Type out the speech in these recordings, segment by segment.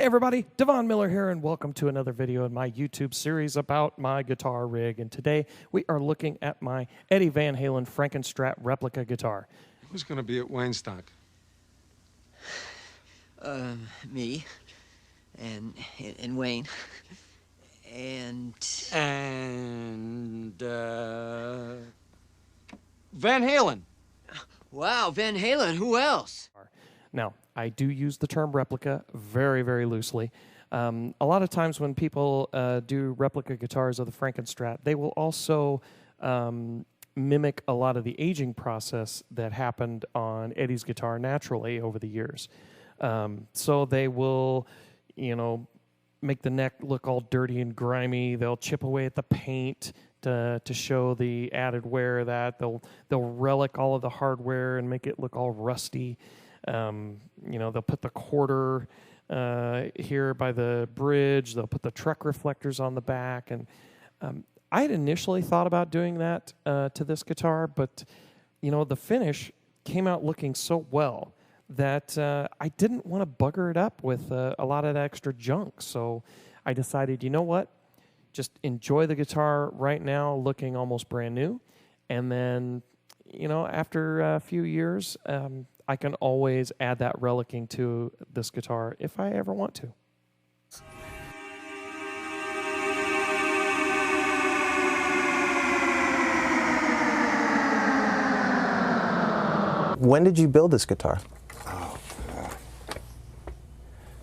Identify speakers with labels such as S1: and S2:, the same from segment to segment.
S1: everybody, Devon Miller here, and welcome to another video in my YouTube series about my guitar rig. And today we are looking at my Eddie Van Halen Frankenstrat Replica guitar.
S2: Who's going to be at Waynestock?
S3: Me and Wayne and
S2: Van Halen.
S3: wow, Van Halen. Who else?
S1: Now, I do use the term replica very, very loosely. A lot of times when people do replica guitars of the Frankenstrat, they will also mimic a lot of the aging process that happened on Eddie's guitar naturally over the years. So they will, make the neck look all dirty and grimy. They'll chip away at the paint to show the added wear of that. They'll relic all of the hardware and make it look all rusty. They'll put the quarter here by the bridge. They'll put the truck reflectors on the back. And I had initially thought about doing that to this guitar, but, the finish came out looking so well that I didn't want to bugger it up with a lot of that extra junk. So I decided, you know what? Just enjoy the guitar right now looking almost brand new. And then, after a few years, I can always add that relicing to this guitar if I ever want to.
S4: When did you build this guitar?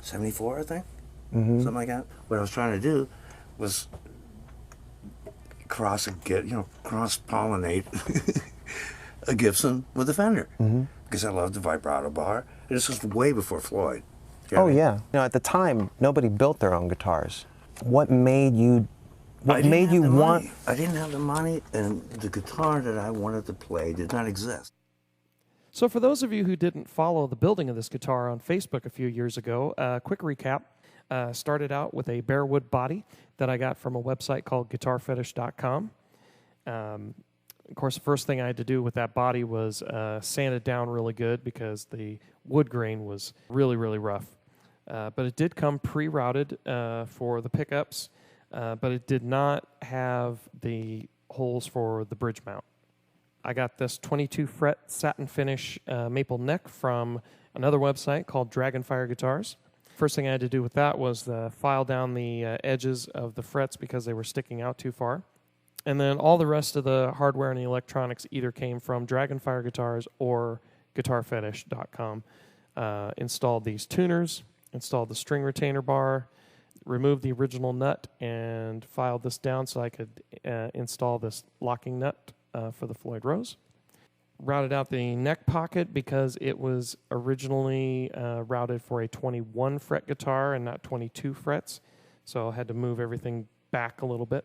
S5: 74, I think, something like that. What I was trying to do was cross-pollinate a Gibson with a Fender, because I loved the vibrato bar. And this was way before Floyd.
S4: Oh yeah. At the time, nobody built their own guitars. What made you? What made you want?
S5: I didn't have the money, and the guitar that I wanted to play did not exist.
S1: So for those of you who didn't follow the building of this guitar on Facebook a few years ago, quick recap. Started out with a bare wood body that I got from a website called guitarfetish.com. Of course, the first thing I had to do with that body was sand it down really good because the wood grain was really, really rough. But it did come pre-routed for the pickups, but it did not have the holes for the bridge mount. I got this 22 fret satin finish maple neck from another website called Dragonfire Guitars. First thing I had to do with that was file down the edges of the frets because they were sticking out too far. And then all the rest of the hardware and the electronics either came from Dragonfire Guitars or guitarfetish.com. Installed these tuners, installed the string retainer bar, removed the original nut, and filed this down so I could install this locking nut for the Floyd Rose. Routed out the neck pocket because it was originally routed for a 21 fret guitar and not 22 frets. So I had to move everything back a little bit.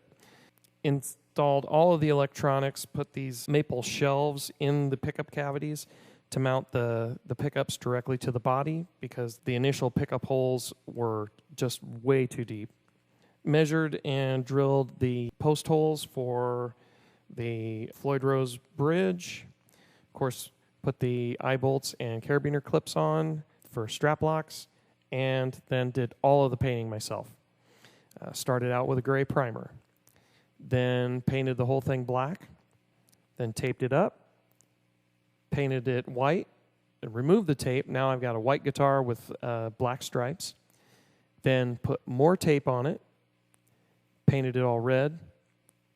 S1: Installed all of the electronics, put these maple shelves in the pickup cavities to mount the pickups directly to the body because the initial pickup holes were just way too deep. Measured and drilled the post holes for the Floyd Rose bridge. Of course, put the eye bolts and carabiner clips on for strap locks, and then did all of the painting myself. Started out with a gray primer. Then painted the whole thing black, then taped it up, painted it white, and removed the tape. Now I've got a white guitar with black stripes. Then put more tape on it, painted it all red,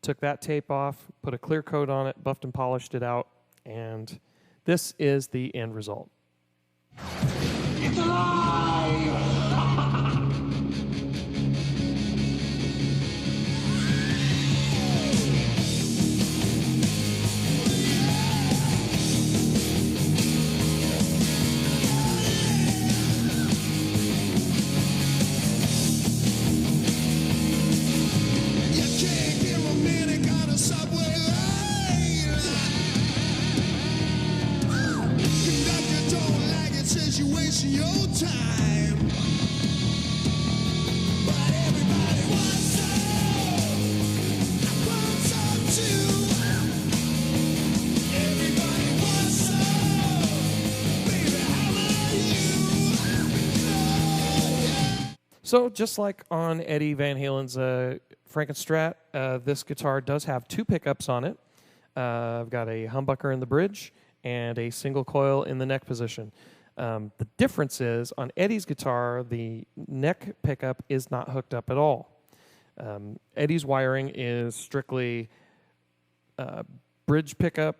S1: took that tape off, put a clear coat on it, buffed and polished it out, and this is the end result.
S6: It's alive! You're wasting your time, but everybody wants some. I want some too. Everybody wants some. Baby, how about you? Oh, yeah.
S1: So just like on Eddie Van Halen's Frankenstrat, this guitar does have 2 pickups on it. I've got a humbucker in the bridge and a single coil in the neck position. The difference is on Eddie's guitar, the neck pickup is not hooked up at all. Eddie's wiring is strictly bridge pickup,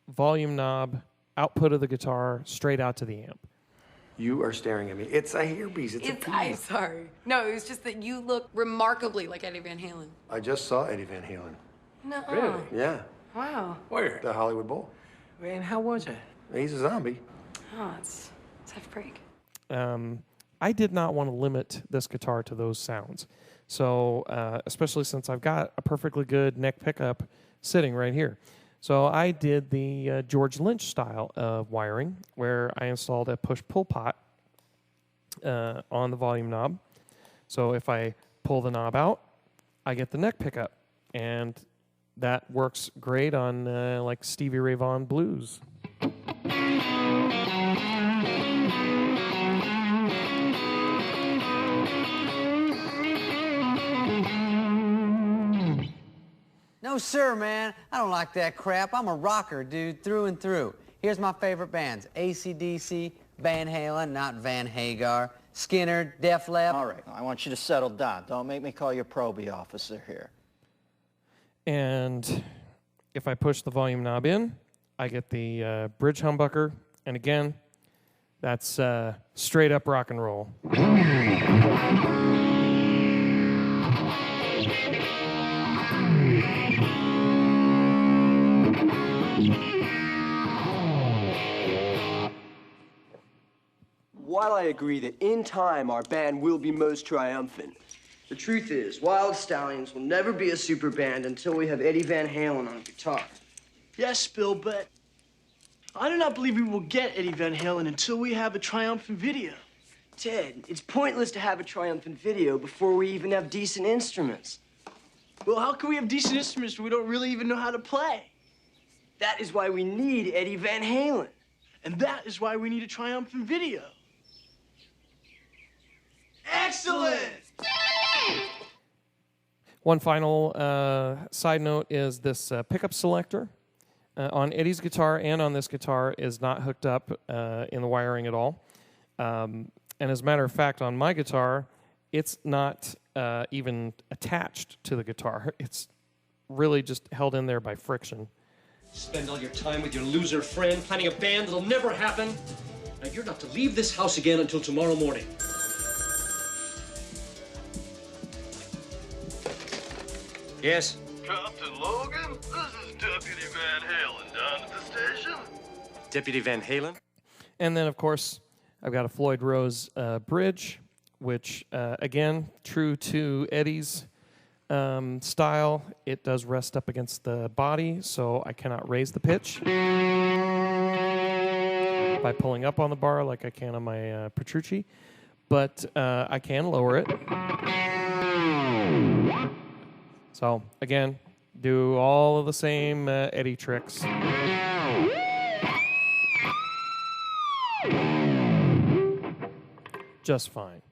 S1: volume knob, output of the guitar, straight out to the amp.
S7: You are staring at me. It's a hairpiece. It's a piece.
S8: I'm sorry. No, it was just that you look remarkably like Eddie Van Halen.
S7: I just saw Eddie Van Halen.
S8: No.
S7: Really? Yeah.
S8: Wow.
S7: Where? The Hollywood Bowl.
S3: Man, how was it?
S7: He's a zombie.
S8: Oh, it's a tough break.
S1: I did not want to limit this guitar to those sounds. So, especially since I've got a perfectly good neck pickup sitting right here. So I did the George Lynch style of wiring, where I installed a push-pull pot on the volume knob. So if I pull the knob out, I get the neck pickup. And that works great on like Stevie Ray Vaughan blues.
S9: No, sir, man. I don't like that crap. I'm a rocker, dude, through and through. Here's my favorite bands. AC/DC, Van Halen, not Van Hagar, Skinner, Def Leppard.
S10: All right, I want you to settle down. Don't make me call your probie officer here.
S1: And if I push the volume knob in, I get the bridge humbucker. And again, that's straight up rock and roll.
S11: While I agree that in time our band will be most triumphant, the truth is, Wild Stallions will never be a super band until we have Eddie Van Halen on guitar.
S12: Yes, Bill, but I do not believe we will get Eddie Van Halen until we have a triumphant video.
S11: Ted, it's pointless to have a triumphant video before we even have decent instruments.
S12: Well, how can we have decent instruments when we don't really even know how to play?
S11: That is why we need Eddie Van Halen.
S12: And that is why we need a triumphant video. Excellent!
S1: One final side note is this pickup selector on Eddie's guitar and on this guitar is not hooked up in the wiring at all. And as a matter of fact, on my guitar, it's not even attached to the guitar. It's really just held in there by friction.
S13: Spend all your time with your loser friend planning a band that'll never happen. Now, you're not to leave this house again until tomorrow morning. Yes?
S14: Captain Logan, this is Deputy Van Halen down at the station.
S13: Deputy Van Halen?
S1: And then, of course, I've got a Floyd Rose bridge, which, again, true to Eddie's style, it does rest up against the body, so I cannot raise the pitch by pulling up on the bar like I can on my Petrucci, but I can lower it. So, again, do all of the same Eddie tricks. Just fine.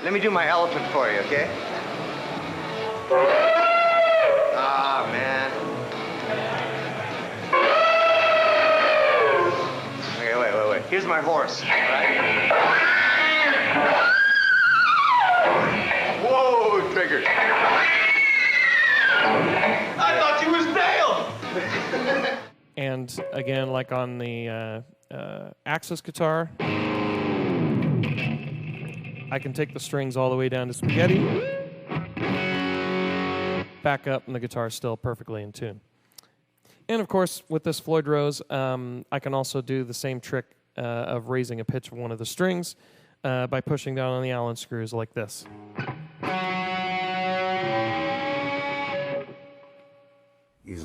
S15: Let me do my elephant for you, okay? Ah, man. Okay, wait. Here's my horse, all right? Whoa, trigger.
S14: I thought you was nailed!
S1: And again, like on the Axis guitar, I can take the strings all the way down to spaghetti, back up, and the guitar's still perfectly in tune. And of course, with this Floyd Rose, I can also do the same trick of raising a pitch of one of the strings by pushing down on the Allen screws like this.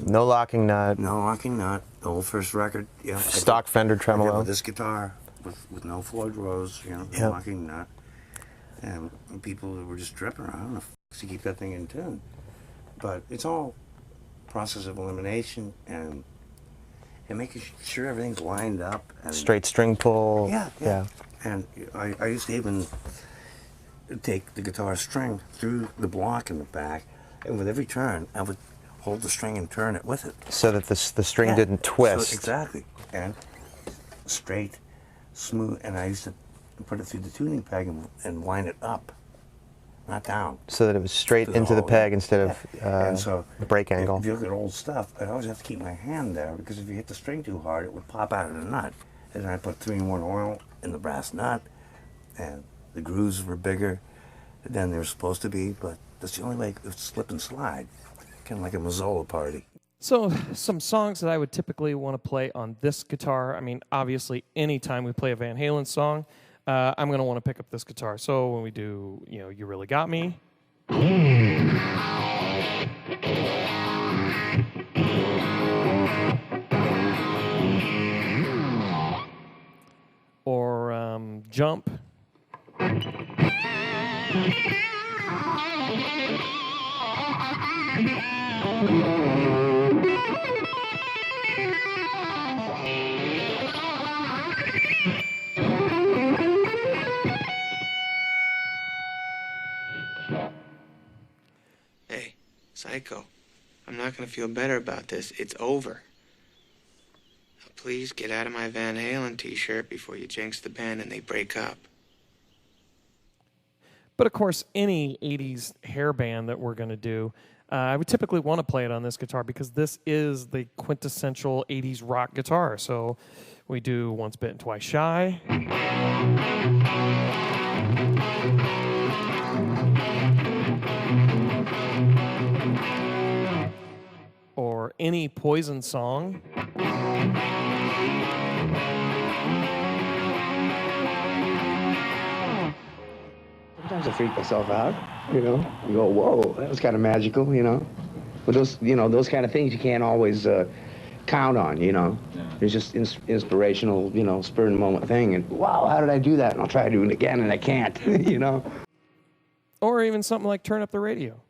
S4: No locking nut.
S5: No locking nut. The whole first record, yeah.
S4: Stock Fender tremolo.
S5: With this guitar, with no Floyd Rose, no locking nut. And people were just dripping around. I don't know to keep that thing in tune. But it's all process of elimination and making sure everything's lined up. And
S4: straight string pull.
S5: Yeah. And I used to even take the guitar string through the block in the back, and with every turn, I would hold the string and turn it with it.
S4: So that the string didn't twist.
S5: So, exactly. And straight, smooth, and I used to put it through the tuning peg and line it up, not down.
S4: So that it was straight into the peg instead of
S5: and so
S4: break angle.
S5: If you look at old stuff, I always have to keep my hand there because if you hit the string too hard, it would pop out of the nut. And I put 3-in-1 oil in the brass nut, and the grooves were bigger than they were supposed to be, but that's the only way it would slip and slide, kind of like a Mazzola party.
S1: So some songs that I would typically want to play on this guitar, I mean, obviously, anytime we play a Van Halen song, I'm going to want to pick up this guitar. So when we do, You Really Got Me. Or Jump.
S16: Hey, Psycho, I'm not gonna feel better about this. It's over. Now, please get out of my Van Halen t-shirt before you jinx the band and they break up.
S1: But of course, any 80s hair band that we're going to do, I would typically want to play it on this guitar because this is the quintessential 80s rock guitar. So we do Once Bitten, Twice Shy. Or any Poison song.
S17: Sometimes I freak myself out, You go, whoa, that was kind of magical, But those, those kind of things you can't always count on, It's just inspirational, spur of the moment thing. And wow, how did I do that? And I'll try to do it again, and I can't,
S1: Or even something like Turn Up the Radio.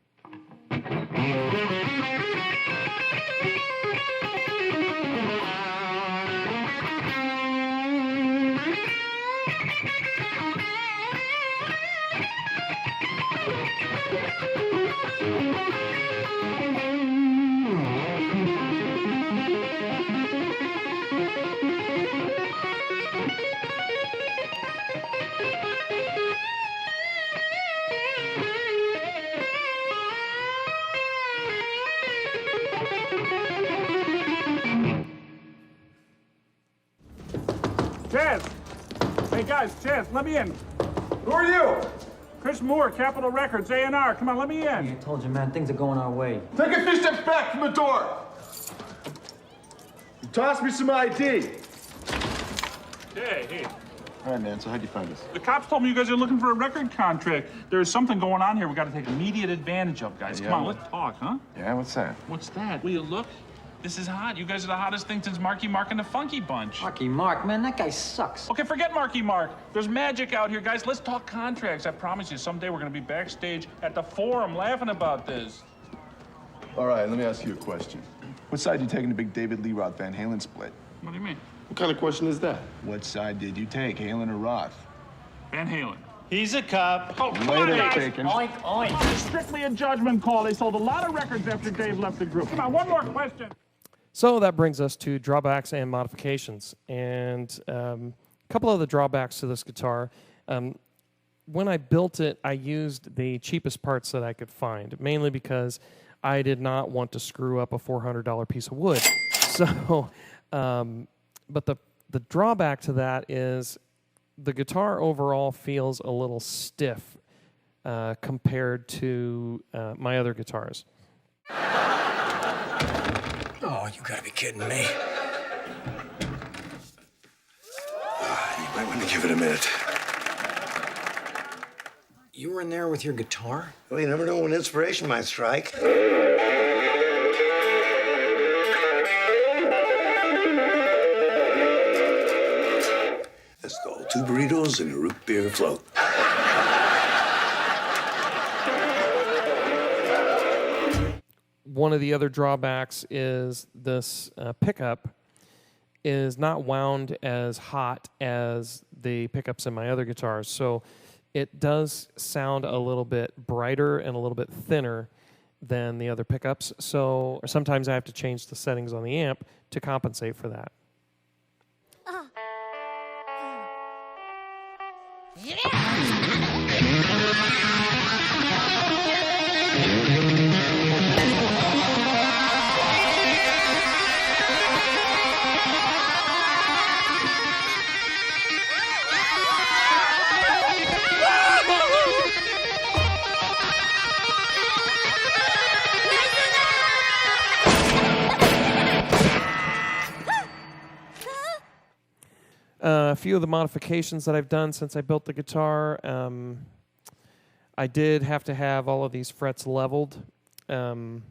S18: Chaz! Hey guys, Chaz, let me in.
S14: Who are you?
S18: Chris Moore, Capitol Records, A&R. Come on, let me in.
S19: I told you, man, things are going our way.
S14: Take a few steps back from the door. Toss me some ID.
S18: Hey.
S14: All right, man, so how'd you find us?
S18: The cops told me you guys are looking for a record contract. There's something going on here we got to take immediate advantage of, guys. Come on, let's talk, huh?
S14: Yeah, what's that?
S18: What's that? Will you look? This is hot. You guys are the hottest thing since Marky Mark and the Funky Bunch.
S19: Marky Mark, man, that guy sucks.
S18: Okay, forget Marky Mark. There's magic out here, guys. Let's talk contracts. I promise you, someday we're going to be backstage at the Forum laughing about this.
S14: All right, let me ask you a question. What side you taking the big David Lee Roth Van Halen split?
S18: What do you mean?
S14: What kind of question is that? What side did you take, Halen or Roth?
S18: Van Halen.
S13: He's a cop.
S18: Oh,
S14: Later,
S18: guys.
S14: taken.
S19: Oink, oink.
S18: It's strictly a judgment call. They sold a lot of records after Dave left the group. Come on, one more question.
S1: So that brings us to drawbacks and modifications. And a couple of the drawbacks to this guitar. When I built it, I used the cheapest parts that I could find, mainly because I did not want to screw up a $400 piece of wood. So, but the drawback to that is the guitar overall feels a little stiff compared to my other guitars.
S7: Oh, you gotta be kidding me. You might want to give it a minute. You were in there with your guitar?
S5: Well, you never know when inspiration might strike.
S7: Let's go. 2 burritos and a root beer float.
S1: One of the other drawbacks is this pickup is not wound as hot as the pickups in my other guitars. So it does sound a little bit brighter and a little bit thinner than the other pickups. So sometimes I have to change the settings on the amp to compensate for that. A few of the modifications that I've done since I built the guitar, I did have to have all of these frets leveled. There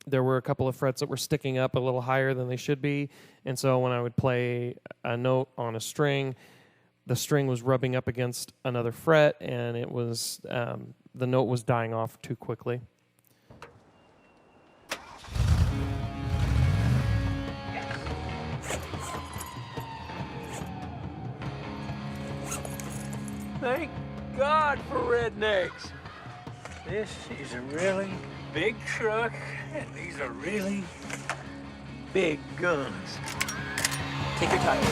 S1: were a couple of frets that were sticking up a little higher than they should be, and so when I would play a note on a string, the string was rubbing up against another fret, and it was the note was dying off too quickly.
S20: Thank God for rednecks. This is a really big truck, and these are really big guns. Take your time.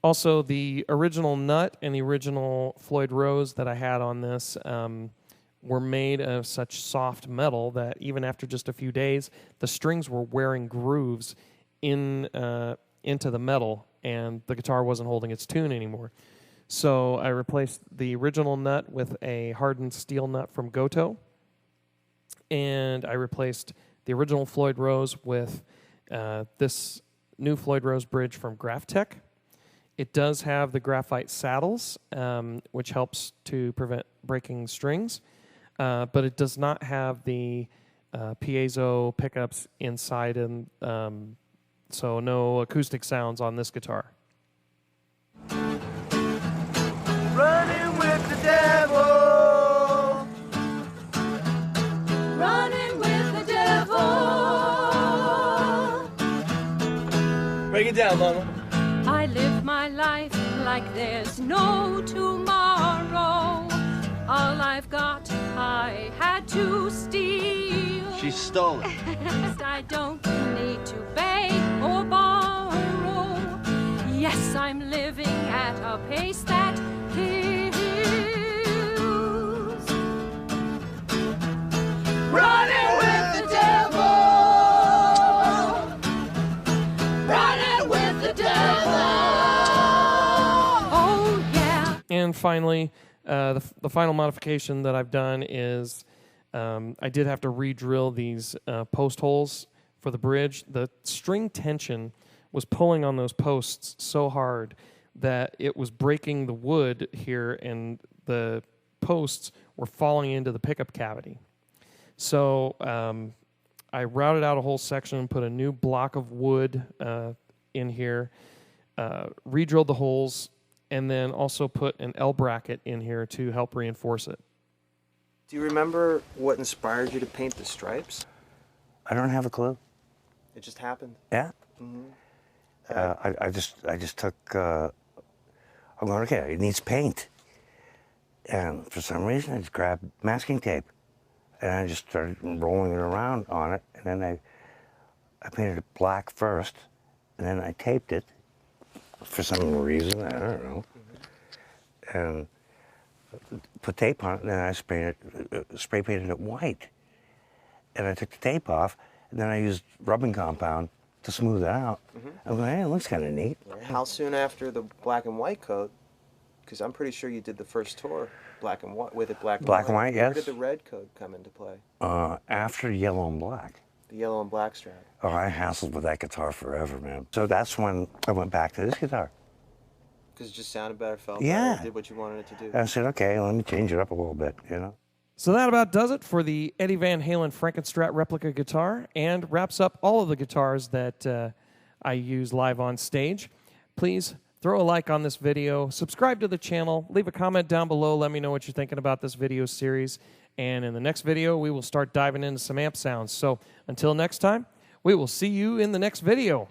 S1: Also, the original nut and the original Floyd Rose that I had on this were made of such soft metal that even after just a few days, the strings were wearing grooves into the metal, and the guitar wasn't holding its tune anymore. So I replaced the original nut with a hardened steel nut from Goto, and I replaced the original Floyd Rose with this new Floyd Rose bridge from Graphtec. It does have the graphite saddles, which helps to prevent breaking strings, but it does not have the piezo pickups inside, and so no acoustic sounds on this guitar.
S20: Running with the devil.
S6: Running with the devil.
S20: Break it down, Mama.
S6: I live my life like there's no tomorrow. All I've got, I had to steal.
S11: She stole it.
S6: I don't need to beg or borrow. Yes, I'm living at a pace that kills. Running with the devil. Running with the devil. Oh, yeah.
S1: And finally, the final modification that I've done is I did have to re-drill these post holes for the bridge. The string tension was pulling on those posts so hard that it was breaking the wood here, and the posts were falling into the pickup cavity. So I routed out a whole section and put a new block of wood in here, re-drilled the holes, and then also put an L bracket in here to help reinforce it.
S4: Do you remember what inspired you to paint the stripes?
S5: I don't have a clue.
S4: It just happened.
S5: Yeah.
S4: Mm-hmm.
S5: I just took. I'm going, okay, it needs paint, and for some reason I just grabbed masking tape, and I just started rolling it around on it, and then I painted it black first, and then I taped it for some reason, I don't know, and put tape on it, and then I spray painted it white, and I took the tape off, and then I used rubbing compound to smooth it out. I'm going, hey, it looks kind of neat.
S4: How soon after the black and white coat? Because I'm pretty sure you did the first tour black and white with it black and white.
S5: Black and white, yes.
S4: Where did the red coat come into play?
S5: After yellow and black.
S4: The yellow and black strap.
S5: Oh, I hassled with that guitar forever, man. So that's when I went back to this guitar.
S4: Because it just sounded better, felt
S5: Yeah.
S4: better, did what you wanted it to do.
S5: And I said, okay, let me change it up a little bit, you know?
S1: So that about does it for the Eddie Van Halen Frankenstrat Replica guitar and wraps up all of the guitars that I use live on stage. Please throw a like on this video, subscribe to the channel, leave a comment down below, let me know what you're thinking about this video series, and in the next video we will start diving into some amp sounds. So until next time, we will see you in the next video.